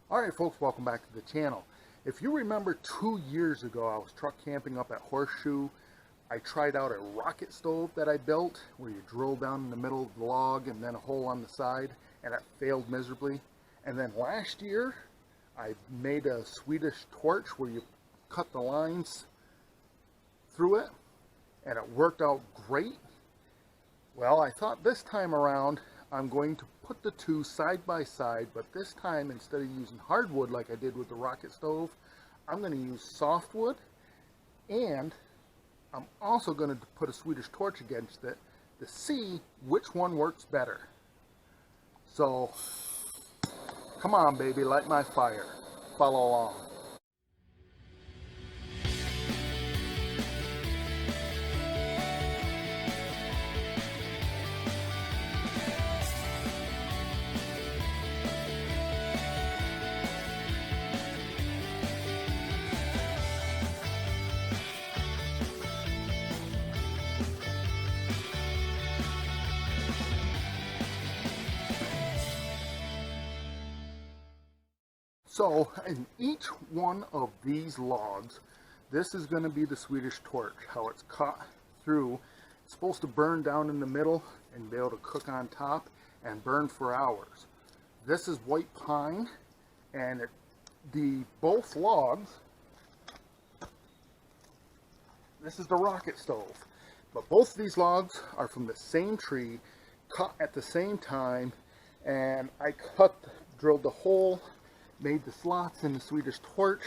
Alright folks, welcome back to the channel. If you remember 2 years ago, I was truck camping up at Horseshoe. I tried out a rocket stove that I built where you drill down in the middle of the log and then a hole on the side, and it failed miserably. And then last year I made a Swedish torch where you cut the lines through it and it worked out great. Well, I thought this time around I'm going to put the two side by side, but this time instead of using hardwood like I did with the rocket stove, I'm going to use softwood, and I'm also going to put a Swedish torch against it to see which one works better. So come on baby, light my fire. Follow along. So in each one of these logs, this is going to be the Swedish torch, how it's cut through. It's supposed to burn down in the middle and be able to cook on top and burn for hours. This is white pine, and both logs, this is the rocket stove. But both of these logs are from the same tree, cut at the same time, and I drilled the hole, made the slots in the Swedish torch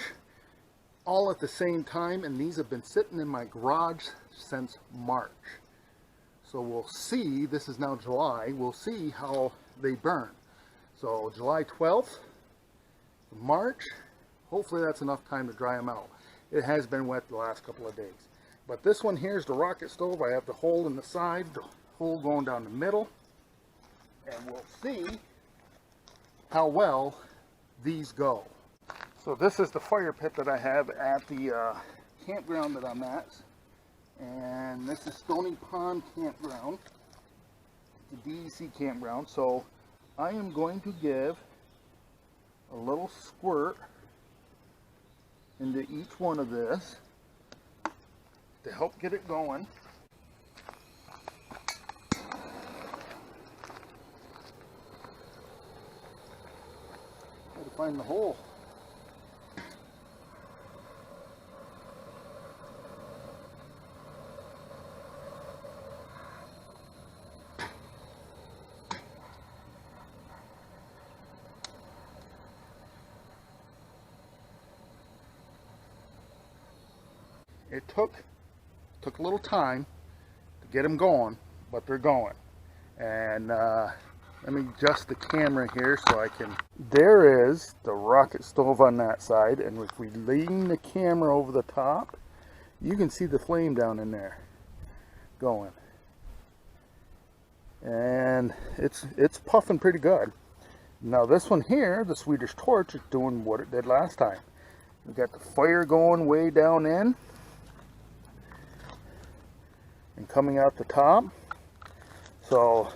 all at the same time, and these have been sitting in my garage since March. So we'll see, this is now July, we'll see how they burn. So July 12th, March, hopefully that's enough time to dry them out. It has been wet the last couple of days. But this one here is the rocket stove. I have the hole in the side, the hole going down the middle, and we'll see how well these go. So this is the fire pit that I have at the campground that I'm at, and this is Stony Pond Campground, the DEC campground. So I am going to give a little squirt into each one of this to help get it going. To find the hole. It took a little time to get them going, but they're going. And let me adjust the camera here so I can. There is the rocket stove on that side, and if we lean the camera over the top, you can see the flame down in there going. And it's puffing pretty good. Now this one here, the Swedish torch, is doing what it did last time. We got the fire going way down in and coming out the top. So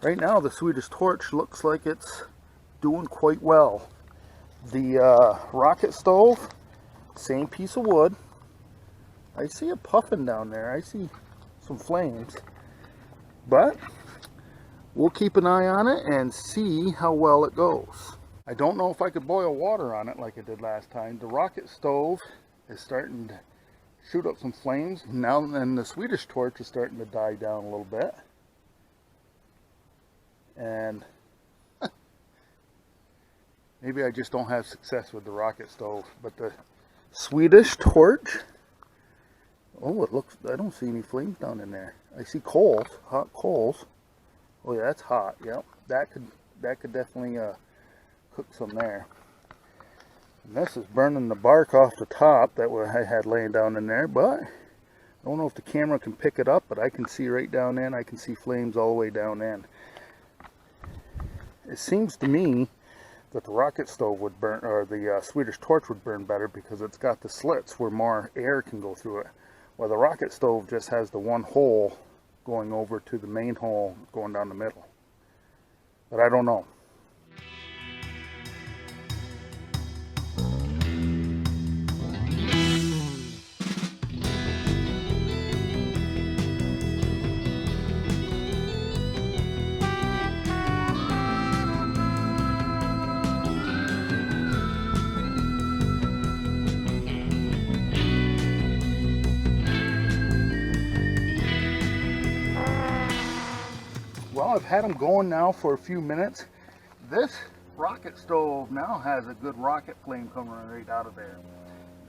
right now the Swedish torch looks like it's doing quite well. The rocket stove, same piece of wood. I see it puffing down there. I see some flames. But we'll keep an eye on it and see how well it goes. I don't know if I could boil water on it like I did last time. The rocket stove is starting to shoot up some flames now, and the Swedish torch is starting to die down a little bit. And maybe I just don't have success with the rocket stove, but the Swedish torch, oh, it looks, I don't see any flames down in there. I see coals, hot coals. Oh yeah, that's hot. Yep, that could definitely cook some there. And this is burning the bark off the top that I had laying down in there, but I don't know if the camera can pick it up, but I can see right down in. I can see flames all the way down in. It seems to me that the rocket stove would burn, or the Swedish torch would burn better because it's got the slits where more air can go through it. While the rocket stove just has the one hole going over to the main hole going down the middle. But I don't know. Well, I've had them going now for a few minutes. This rocket stove now has a good rocket flame coming right out of there.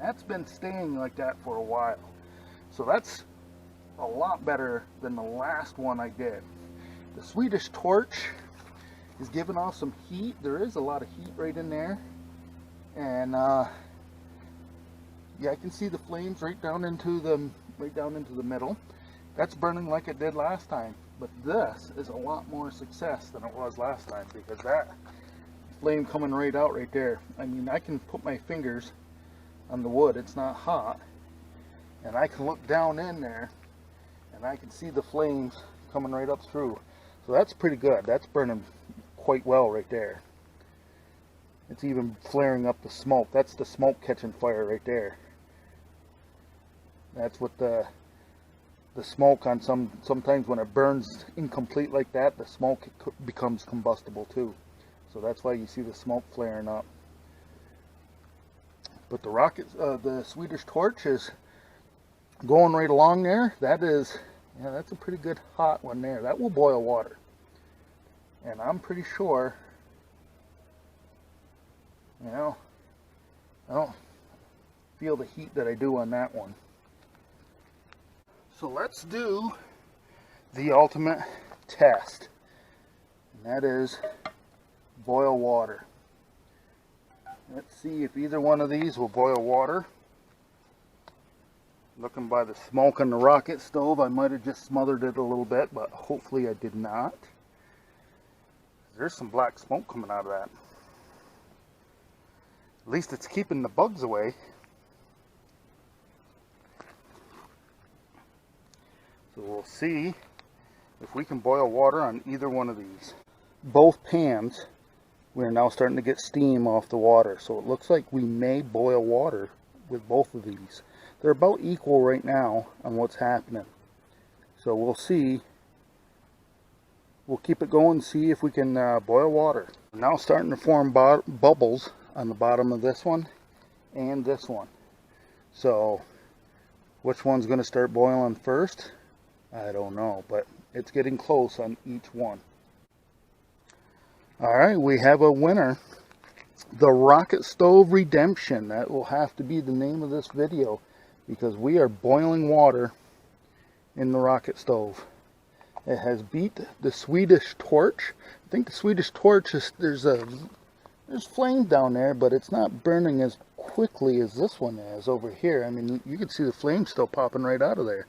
That's been staying like that for a while. So that's a lot better than the last one I did. The Swedish torch is giving off some heat. There is a lot of heat right in there. And yeah, I can see the flames right down into the middle. That's burning like it did last time. But this is a lot more success than it was last time, because that flame coming right out right there. I mean, I can put my fingers on the wood, it's not hot, and I can look down in there and I can see the flames coming right up through. So that's pretty good. That's burning quite well right there. It's even flaring up the smoke. That's the smoke catching fire right there. That's what the smoke on sometimes when it burns incomplete like that, the smoke becomes combustible too. So that's why you see the smoke flaring up. But the Swedish torch is going right along there. That's a pretty good hot one there. That will boil water. And I'm pretty sure, you know, I don't feel the heat that I do on that one. So let's do the ultimate test, and that is boil water. Let's see if either one of these will boil water. Looking by the smoke on the rocket stove, I might have just smothered it a little bit, but hopefully I did not. There's some black smoke coming out of that. At least it's keeping the bugs away. So we'll see if we can boil water on either one of these. Both pans, we're now starting to get steam off the water. So it looks like we may boil water with both of these. They're about equal right now on what's happening. So we'll see. We'll keep it going and see if we can boil water. We're now starting to form bubbles on the bottom of this one and this one. So which one's going to start boiling first? I don't know, but it's getting close on each one. Alright, we have a winner. The Rocket Stove Redemption. That will have to be the name of this video, because we are boiling water in the rocket stove. It has beat the Swedish torch. I think the Swedish torch is, there's flame down there, but it's not burning as quickly as this one is over here. I mean, you can see the flame still popping right out of there.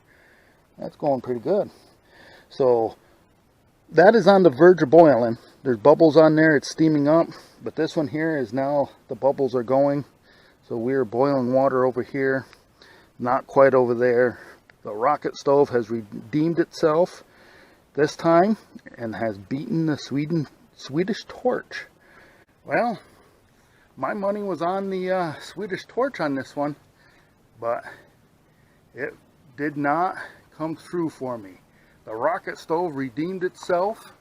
That's going pretty good. So that is on the verge of boiling. There's bubbles on there, it's steaming up, but this one here is now, the bubbles are going. So we're boiling water over here, not quite over there. The rocket stove has redeemed itself this time and has beaten the Swedish torch. Well, my money was on the Swedish torch on this one, but it did not come through for me. The rocket stove redeemed itself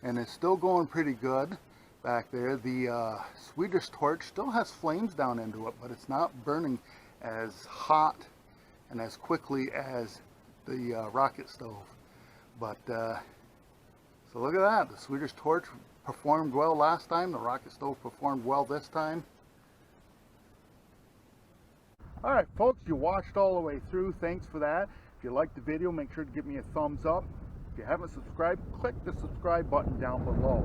and is still going pretty good back there. The Swedish torch still has flames down into it, but it's not burning as hot and as quickly as the rocket stove. But so look at that. The Swedish torch performed well last time. The rocket stove performed well this time. Alright folks, you watched all the way through. Thanks for that. If you liked the video, make sure to give me a thumbs up. If you haven't subscribed, click the subscribe button down below.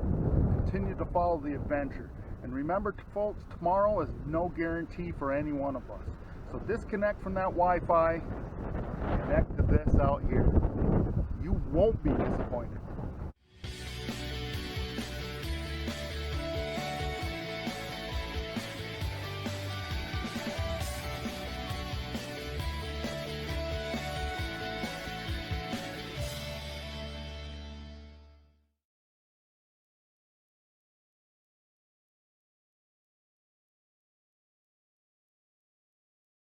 Continue to follow the adventure. And remember, folks, tomorrow is no guarantee for any one of us. So disconnect from that Wi-Fi, connect to this out here. You won't be disappointed.